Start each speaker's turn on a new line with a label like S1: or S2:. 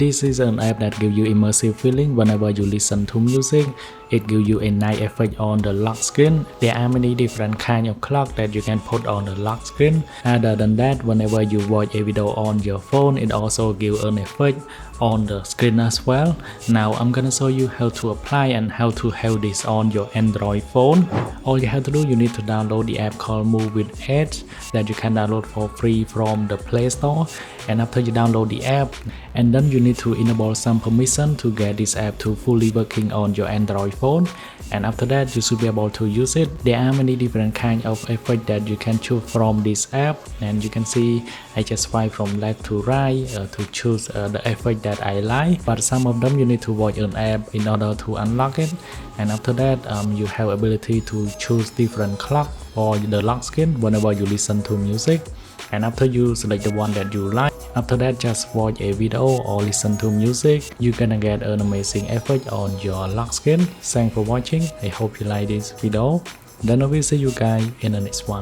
S1: This is an app that gives you immersive feeling whenever you listen to music. It gives you a nice effect on the lock screen. There are many different kind of clock that you can put on the lock screen. Other than that, whenever you watch a video on your phone, it also gives an effect on the screen as well. Now I'm gonna show you how to apply and how to have this on your Android phone. All you have to do, you need to download the app called Move with Edge that you can download for free from the Play Store. And after you download the app, and then you need to enable some permission to get this app to fully working on your Android phone. And after that, you should be able to use it. There are many different kind of effects that you can choose from this app, and you can see I just swipe from left to right to choose the effect that I like. But some of them you need to watch an app in order to unlock it. And after that, you have ability to choose different clock for the lock screen whenever you listen to music. And after you select the one that you like, after that just watch a video or listen to music, you're gonna get an amazing effect on your lock screen. Thanks for watching. I hope you like this video. Then I will see you guys in the next one.